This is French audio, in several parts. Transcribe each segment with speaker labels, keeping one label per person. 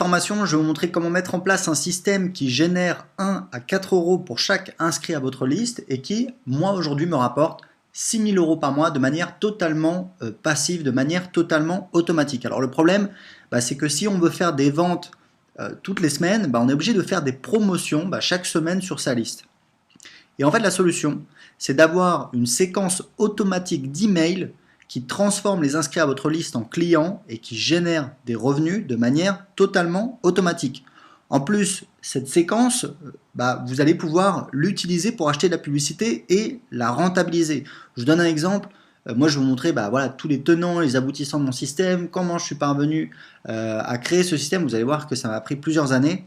Speaker 1: formation, je vais vous montrer comment mettre en place un système qui génère 1 à 4 euros pour chaque inscrit à votre liste et qui, moi aujourd'hui, me rapporte 6 000 euros par mois de manière totalement passive, de manière totalement automatique. Alors le problème, c'est que si on veut faire des ventes toutes les semaines, on est obligé de faire des promotions chaque semaine sur sa liste. Et en fait, la solution, c'est d'avoir une séquence automatique d'emails qui transforme les inscrits à votre liste en clients et qui génère des revenus de manière totalement automatique. En plus, cette séquence, vous allez pouvoir l'utiliser pour acheter de la publicité et la rentabiliser. Je vous donne un exemple. Moi, je vais vous montrer tous les tenants, les aboutissants de mon système, comment je suis parvenu à créer ce système. Vous allez voir que ça m'a pris plusieurs années.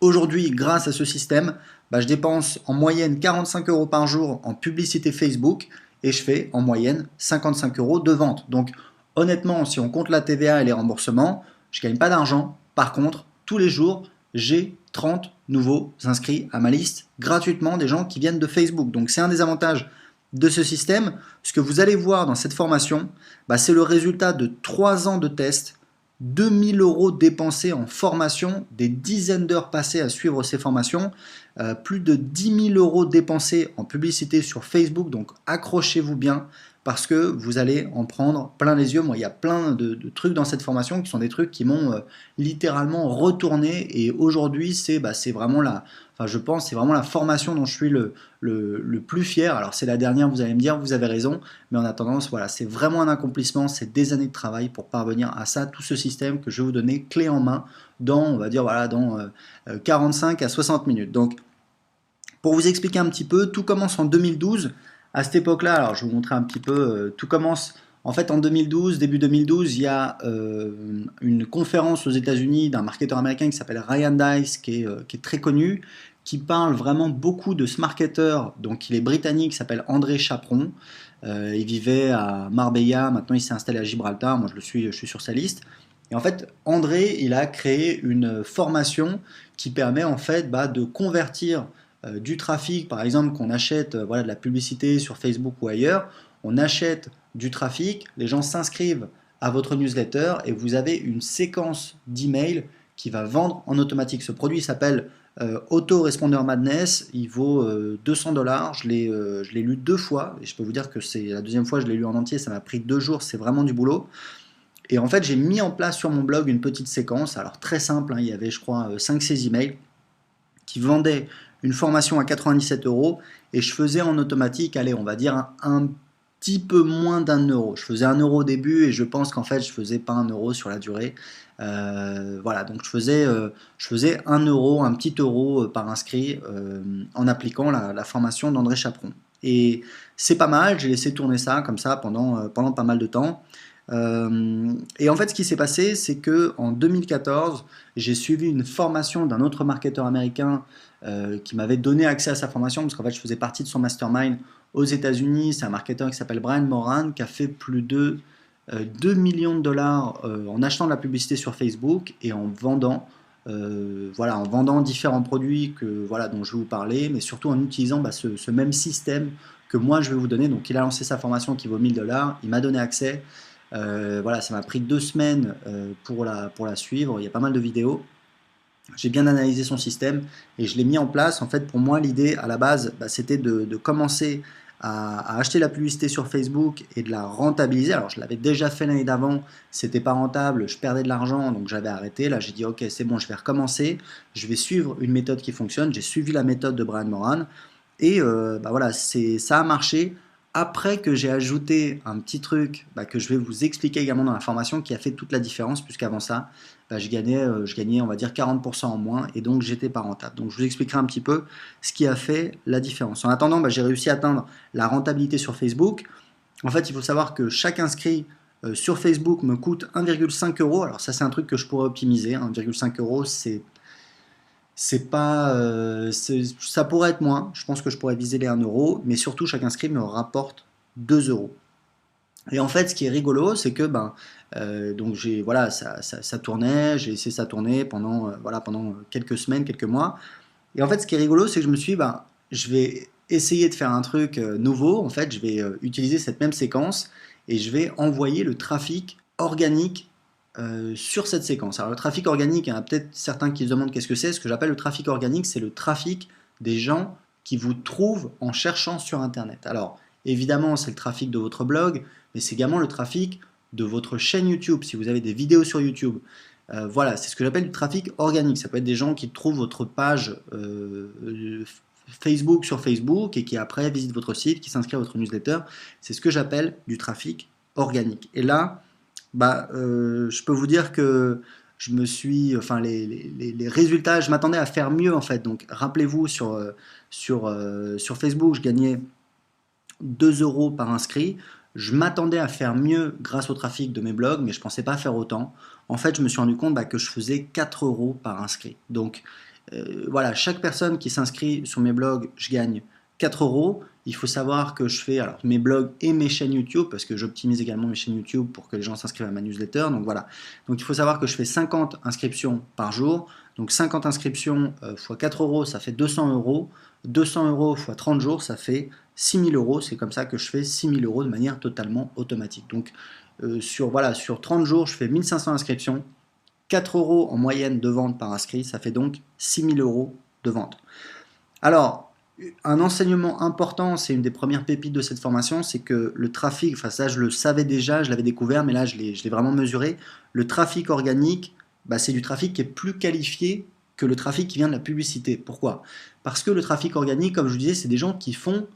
Speaker 1: Aujourd'hui, grâce à ce système, je dépense en moyenne 45 euros par jour en publicité Facebook et je fais en moyenne 55 euros de vente. Donc honnêtement, si on compte la TVA et les remboursements, je ne gagne pas d'argent. Par contre, tous les jours, j'ai 30 nouveaux inscrits à ma liste gratuitement, des gens qui viennent de Facebook. Donc c'est un des avantages de ce système. Ce que vous allez voir dans cette formation, c'est le résultat de 3 ans de tests, 2000 euros dépensés en formation, des dizaines d'heures passées à suivre ces formations, plus de 10 000 euros dépensés en publicité sur Facebook, donc accrochez-vous bien parce que vous allez en prendre plein les yeux. Moi, il y a plein de trucs dans cette formation qui sont des trucs qui m'ont littéralement retourné et aujourd'hui, c'est vraiment je pense, c'est vraiment la formation dont je suis le plus fier. Alors c'est la dernière, vous allez me dire, vous avez raison, mais en attendant, voilà, c'est vraiment un accomplissement, c'est des années de travail pour parvenir à ça, tout ce système que je vais vous donner clé en main dans, on va dire, dans 45 à 60 minutes. Donc, pour vous expliquer un petit peu, tout commence en 2012. À cette époque-là, alors je vais vous montrer un petit peu, tout commence en fait en 2012, début 2012, il y a une conférence aux États-Unis d'un marketeur américain qui s'appelle Ryan Deiss, qui est très connu, qui parle vraiment beaucoup de ce marketeur, donc il est britannique, il s'appelle André Chaperon. Il vivait à Marbella, maintenant il s'est installé à Gibraltar, moi je suis sur sa liste. Et en fait, André, il a créé une formation qui permet en fait de convertir du trafic, par exemple qu'on achète de la publicité sur Facebook ou ailleurs, on achète du trafic, les gens s'inscrivent à votre newsletter et vous avez une séquence d'emails qui va vendre en automatique. Ce produit s'appelle Autorespondeur Madness, il vaut 200 $, je l'ai lu 2 fois et je peux vous dire que c'est la deuxième fois que je l'ai lu en entier, ça m'a pris 2 jours, c'est vraiment du boulot. Et en fait, j'ai mis en place sur mon blog une petite séquence, alors très simple, il y avait je crois 5-6 emails qui vendaient une formation à 97 euros et je faisais en automatique, allez, on va dire un petit peu moins d'1 €. Je faisais 1 € au début et je pense qu'en fait je faisais pas 1 € sur la durée. Voilà, donc je faisais 1 €, un petit euro par inscrit en appliquant la formation d'André Chaperon. Et c'est pas mal, j'ai laissé tourner ça comme ça pendant pas mal de temps. Et en fait, ce qui s'est passé, c'est que en 2014, j'ai suivi une formation d'un autre marketeur américain qui m'avait donné accès à sa formation, parce qu'en fait, je faisais partie de son mastermind aux États-Unis. C'est un marketeur qui s'appelle Brian Moran, qui a fait plus de 2 millions de dollars en achetant de la publicité sur Facebook et en vendant, en vendant différents produits dont je vais vous parler, mais surtout en utilisant ce même système que moi je vais vous donner. Donc, il a lancé sa formation qui vaut 1000 $, il m'a donné accès. Ça m'a pris 2 semaines pour la suivre, il y a pas mal de vidéos. J'ai bien analysé son système et je l'ai mis en place. En fait, pour moi, l'idée à la base, c'était de commencer à acheter la publicité sur Facebook et de la rentabiliser. Alors, je l'avais déjà fait l'année d'avant, c'était pas rentable, je perdais de l'argent, donc j'avais arrêté. Là, j'ai dit, ok, c'est bon, je vais recommencer, je vais suivre une méthode qui fonctionne. J'ai suivi la méthode de Brian Moran et ça a marché. Après que j'ai ajouté un petit truc que je vais vous expliquer également dans la formation qui a fait toute la différence, puisqu'avant ça, je gagnais on va dire 40% en moins et donc j'étais pas rentable. Donc je vous expliquerai un petit peu ce qui a fait la différence. En attendant, j'ai réussi à atteindre la rentabilité sur Facebook. En fait, il faut savoir que chaque inscrit sur Facebook me coûte 1,5 €. Alors ça, c'est un truc que je pourrais optimiser. 1,5 €, c'est pas, ça pourrait être moins, je pense que je pourrais viser les 1 €, mais surtout chaque inscrit me rapporte 2 €. Et en fait, ce qui est rigolo, c'est que donc ça tournait, j'ai laissé ça tourner pendant quelques semaines, quelques mois. Et en fait, ce qui est rigolo, c'est que je me suis dit, je vais essayer de faire un truc nouveau. En fait, je vais utiliser cette même séquence et je vais envoyer le trafic organique sur cette séquence. Alors le trafic organique, il y en a peut-être certains qui se demandent qu'est-ce que c'est. Ce que j'appelle le trafic organique, c'est le trafic des gens qui vous trouvent en cherchant sur Internet. Alors évidemment, c'est le trafic de votre blog, mais c'est également le trafic de votre chaîne YouTube, si vous avez des vidéos sur YouTube. Voilà, c'est ce que j'appelle du trafic organique. Ça peut être des gens qui trouvent votre page Facebook sur Facebook et qui après visitent votre site, qui s'inscrivent à votre newsletter. C'est ce que j'appelle du trafic organique. Et là, je peux vous dire que je me suis, enfin les résultats, je m'attendais à faire mieux en fait. Donc rappelez-vous sur Facebook, je gagnais 2 euros par inscrit. Je m'attendais à faire mieux grâce au trafic de mes blogs, mais je ne pensais pas faire autant. En fait, je me suis rendu compte que je faisais 4 euros par inscrit. Donc voilà, chaque personne qui s'inscrit sur mes blogs, je gagne 4 euros. Il faut savoir que je fais mes blogs et mes chaînes YouTube, parce que j'optimise également mes chaînes YouTube pour que les gens s'inscrivent à ma newsletter. Donc voilà. Donc il faut savoir que je fais 50 inscriptions par jour. Donc 50 inscriptions x 4 euros, ça fait 200 euros. 200 euros x 30 jours, ça fait 6000 euros. C'est comme ça que je fais 6000 euros de manière totalement automatique. Donc sur 30 jours, je fais 1500 inscriptions. 4 euros en moyenne de vente par inscrit, ça fait donc 6000 euros de vente. Alors, un enseignement important, c'est une des premières pépites de cette formation, c'est que le trafic, enfin ça je le savais déjà, je l'avais découvert, mais là je l'ai vraiment mesuré, le trafic organique, c'est du trafic qui est plus qualifié que le trafic qui vient de la publicité. Pourquoi? Parce que le trafic organique, comme je vous disais, c'est des gens qui font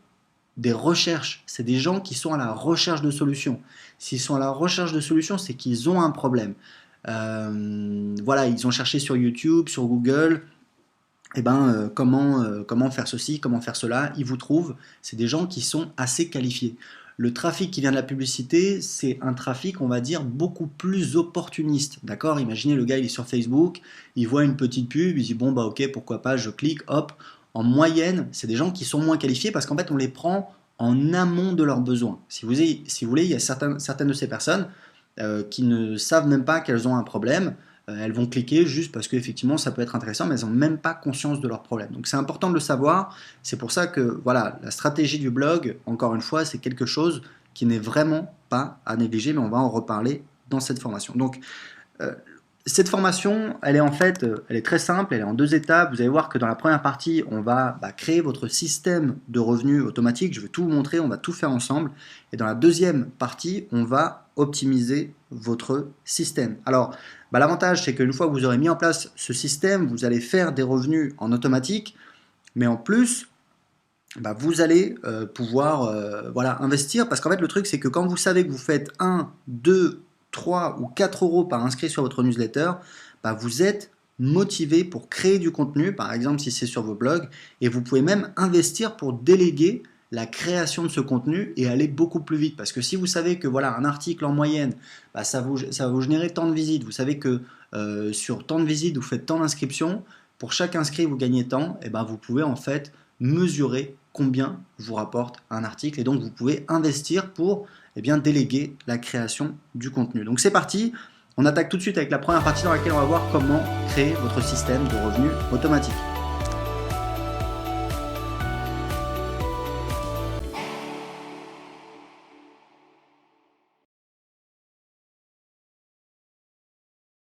Speaker 1: des recherches, c'est des gens qui sont à la recherche de solutions. S'ils sont à la recherche de solutions, c'est qu'ils ont un problème. Voilà, ils ont cherché sur YouTube, sur Google, comment faire ceci, comment faire cela, ils vous trouvent, c'est des gens qui sont assez qualifiés. Le trafic qui vient de la publicité, c'est un trafic, on va dire, beaucoup plus opportuniste, d'accord? Imaginez le gars, il est sur Facebook, il voit une petite pub, il dit bon ok, pourquoi pas, je clique, hop. En moyenne, c'est des gens qui sont moins qualifiés parce qu'en fait, on les prend en amont de leurs besoins. Si vous voulez, il y a certaines de ces personnes qui ne savent même pas qu'elles ont un problème. Elles vont cliquer juste parce qu'effectivement ça peut être intéressant, mais elles n'ont même pas conscience de leur problème. Donc c'est important de le savoir. C'est pour ça que voilà, la stratégie du blog, encore une fois, c'est quelque chose qui n'est vraiment pas à négliger, mais on va en reparler dans cette formation. Donc cette formation, elle est très simple, elle est en 2 étapes. Vous allez voir que dans la première partie, on va créer votre système de revenus automatique. Je vais tout vous montrer, on va tout faire ensemble. Et dans la deuxième partie, on va optimiser votre système. Alors, l'avantage, c'est qu'une fois que vous aurez mis en place ce système, vous allez faire des revenus en automatique, mais en plus, vous allez pouvoir investir. Parce qu'en fait, le truc, c'est que quand vous savez que vous faites 1, 2, 3 ou 4 euros par inscrit sur votre newsletter, vous êtes motivé pour créer du contenu, par exemple si c'est sur vos blogs, et vous pouvez même investir pour déléguer la création de ce contenu et aller beaucoup plus vite. Parce que si vous savez que voilà, un article en moyenne, ça va vous générer tant de visites, vous savez que sur tant de visites, vous faites tant d'inscriptions, pour chaque inscrit, vous gagnez tant, et vous pouvez en fait mesurer combien vous rapporte un article, et donc vous pouvez investir pour déléguer la création du contenu. Donc c'est parti, on attaque tout de suite avec la première partie dans laquelle on va voir comment créer votre système de revenus automatique.